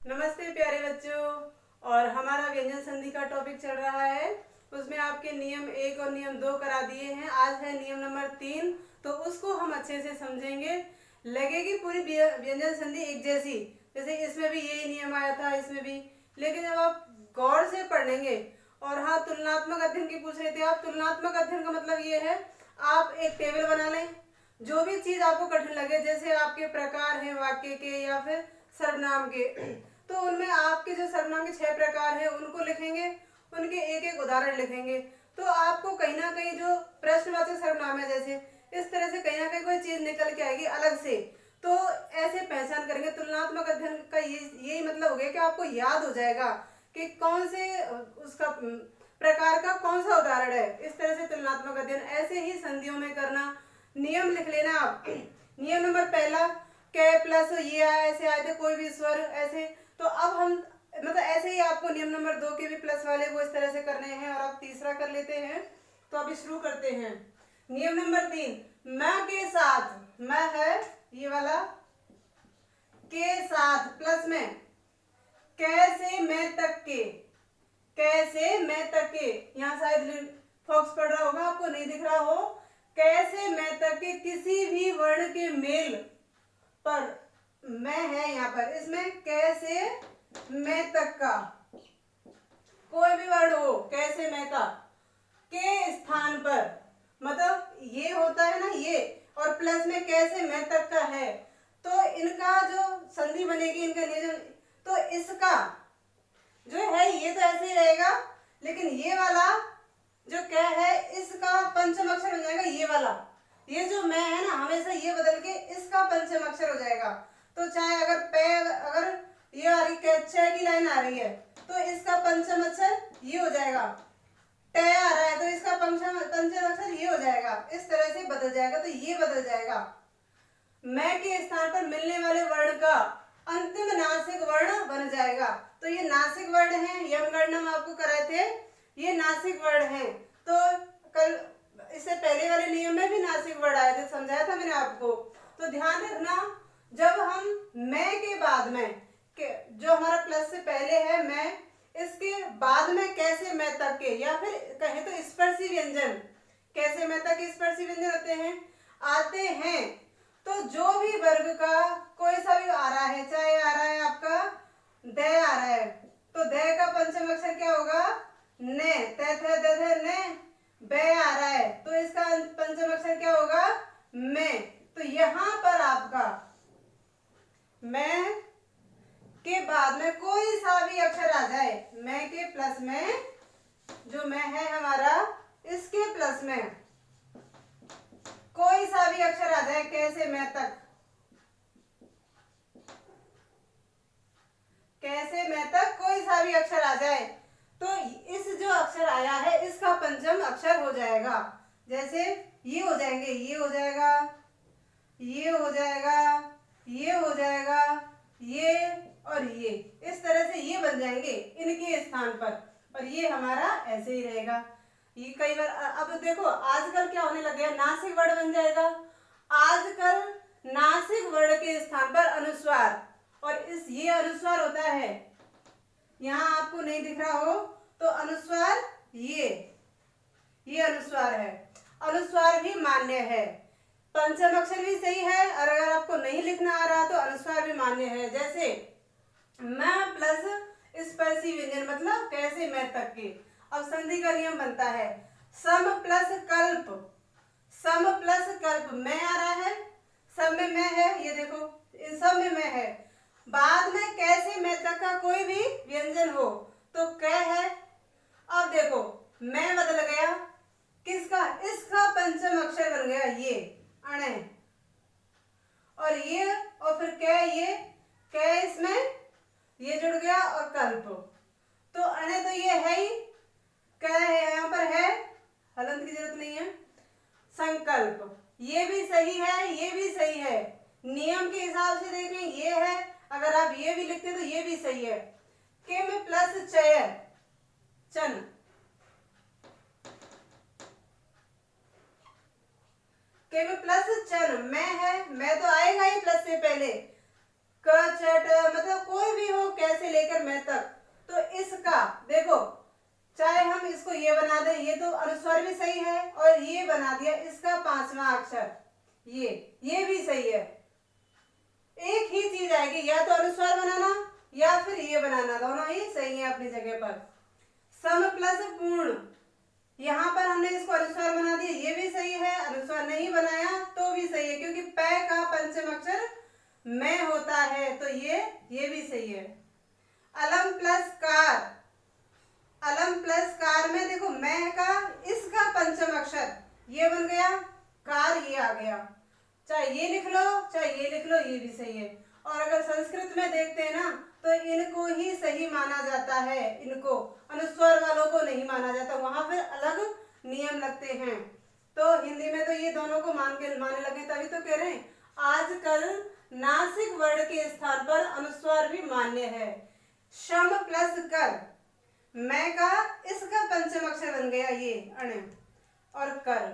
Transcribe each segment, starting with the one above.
नमस्ते प्यारे बच्चों। और हमारा व्यंजन संधि का टॉपिक चल रहा है, उसमें आपके नियम 1 और नियम 2 करा दिए हैं। आज है नियम नंबर 3, तो उसको हम अच्छे से समझेंगे। लगेगी पूरी व्यंजन संधि एक जैसी, जैसे इसमें भी यही नियम आया था, इसमें भी। लेकिन जब आप गौर से पढ़ेंगे, और हाँ, तुलनात्मक अध्ययन की पूछ रहे थे आप। तुलनात्मक अध्ययन का मतलब ये है, आप एक टेबल बना लें, जो भी चीज आपको कठिन लगे, जैसे आपके प्रकार हैं वाक्य के या फिर सर्वनाम के, तो उनमें आपके जो सर्वनाम के 6 प्रकार हैं उनको लिखेंगे, उनके एक एक उदाहरण लिखेंगे। तो आपको कहीं ना कहीं जो प्रश्नवाचक सर्वनाम है, जैसे इस तरह से कहीं ना कहीं कोई चीज निकल के आएगी अलग से, तो ऐसे पहचान करेंगे। तुलनात्मक अध्ययन का यही मतलब हो गया कि आपको याद हो जाएगा कि कौन से उसका प्रकार का कौन सा उदाहरण है। इस तरह से तुलनात्मक अध्ययन ऐसे ही संधियों में करना। नियम लिख लेना आप। नियम नंबर पहला, के प्लस ये आया, ऐसे आए थे कोई भी स्वर ऐसे। तो अब हम मतलब ऐसे ही आपको नियम नंबर 2 के भी प्लस वाले वो इस तरह से करने हैं। और अब तीसरा कर लेते हैं, तो अभी शुरू करते हैं। नियम नंबर 3, मैं के साथ, मैं है ये वाला, के साथ प्लस में, कैसे मैं तक के, कैसे मैं तक के, यहाँ शायद फॉक्स पढ़ रहा होगा, आपको नहीं दिख रहा हो। कैसे मैं तक के किसी भी वर्ण के मेल पर, मैं है यहाँ पर, इसमें कैसे मैं तक का कोई भी वर्ण हो, कैसे मैं का के स्थान पर, मतलब ये होता है ना ये, और प्लस में कैसे मैं तक का है, तो इनका जो संधि बनेगी, इनका नियम, तो इसका जो है ये तो ऐसे ही रहेगा, लेकिन ये वाला जो क्या है इसका पंचम अक्षर बन जाएगा ये वाला। ये जो मैं है ना, हमेशा ये बदल के इसका पंचम अक्षर हो जाएगा। तो चाहे अगर अगर ये आ रही छ की लाइन आ रही है, तो इसका पंचम अक्षर ये हो जाएगा। ट आ रहा है तो इसका पंचम अक्षर ये हो जाएगा। इस तरह से बदल जाएगा, तो ये बदल जाएगा। मैं के स्थान पर मिलने वाले वर्ण का अंतिम नासिक वर्ण बन जाएगा। तो ये नासिक वर्ण है, यम गणना आपको कराए थे, ये नासिक वर्ण है। तो कल इससे पहले वाले नियम में भी नासिक वर्ण आए थे, समझाया था मैंने आपको। तो ध्यान रखना, जब हम मैं के बाद में जो हमारा प्लस से पहले है मैं, इसके बाद में कैसे मैं तक के, या फिर कहे तो स्पर्शी व्यंजन, कैसे मैं तक स्पर्शी व्यंजन आते हैं, तो जो भी वर्ग का कोई सा भी आ रहा है, चाहे आ रहा है आपका द आ रहा है, तो द का पंचम अक्षर क्या होगा, ने, त थ द ध ने, बे आ रहा है तो इसका पंचम अक्षर क्या होगा, मैं। तो यहां पर आपका मैं के बाद में कोई सा भी अक्षर आ जाए, मैं के प्लस में, जो मैं है हमारा, इसके प्लस में कोई सा भी अक्षर आ जाए, कैसे मैं तक, कैसे मैं तक कोई सा भी अक्षर आ जाए, तो इस जो अक्षर आया है इसका पंचम अक्षर हो जाएगा। जैसे ये हो जाएंगे, ये हो जाएगा, ये हो जाएगा, ये हो जाएगा, ये और ये, इस तरह से ये बन जाएंगे इनके स्थान पर। और ये हमारा ऐसे ही रहेगा। ये कई बार अब देखो आजकल क्या होने लग गया, नासिक वर्ण बन जाएगा। आजकल नासिक वर्ण के स्थान पर अनुस्वार, और इस ये अनुस्वार होता है, यहाँ आपको नहीं दिख रहा हो तो अनुस्वार ये अनुस्वार है। अनुस्वार भी मान्य है, पंचम अक्षर भी सही है, और अगर आपको नहीं लिखना आ रहा तो अनुस्वार भी मान्य है। जैसे मैं प्लस स्पर्शी व्यंजन, मतलब कैसे मैं तक के। अब संधि का नियम बनता है, सम प्लस कल्प, सम प्लस कल्प, मैं आ रहा है, सब में मैं है, ये देखो इन सब में मैं है, बाद में कैसे मैं तक का कोई भी व्यंजन हो तो कै है। अब देखो मैं बदल गया, किसका, इसका पंचम अक्षर बन गया ये अणे, और ये और फिर कै, ये कै इसमें ये जुड़ गया, और कल्प, तो अणे तो ये है ही, कै है यहाँ पर है, हलंत की जरूरत नहीं है। संकल्प, ये भी सही है, ये भी सही है, नियम के हिसाब से देखें ये है, अगर आप ये भी लिखते तो ये भी सही है। के में प्लस चय, चन, के में प्लस चन, मैं है, मैं तो आएगा ही प्लस से पहले, क चट, मतलब कोई भी हो, कैसे तक। तो इसका देखो, चाहे हम इसको ये बना दें, ये तो अनुस्वार भी सही है, और ये बना दिया इसका 5वां अक्षर, ये भी सही है। एक ही चीज आएगी, या तो अनुस्वार बनाना या फिर ये बनाना, दोनों ही सही है अपनी जगह पर। सम प्लस पूर्ण, यहाँ पर हमने इसको अनुस्वार बना दिया, ये भी सही है। अनुस्वार नहीं बनाया तो भी सही है, क्योंकि पै का पंचम अक्षर मैं होता है, तो ये भी सही है। अलम प्लस कार, अलम प्लस कार में देखो मैं का इसका पंचम अक्षर ये बन गया, कार ये आ गया। चाहे ये लिख लो चाहे ये लिख लो, ये भी सही है। और अगर संस्कृत में देखते हैं ना, तो इनको ही सही माना जाता है, इनको अनुस्वार वालों को नहीं माना जाता, वहां फिर अलग नियम लगते हैं। तो हिंदी में तो ये दोनों को माने लगे, तभी तो कह रहे हैं आजकल नासिक वर्ण के स्थान पर अनुस्वार भी मान्य है। शम प्लस कर, मैं का इसका पंचम अक्षर बन गया ये अण, और कर।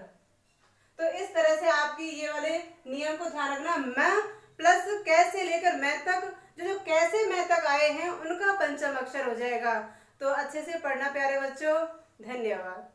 तो इस तरह से आपकी ये वाले नियम को ध्यान रखना, मैं प्लस कैसे लेकर मैं तक, जो कैसे मैं तक आए हैं उनका पंचम अक्षर हो जाएगा। तो अच्छे से पढ़ना प्यारे बच्चों, धन्यवाद।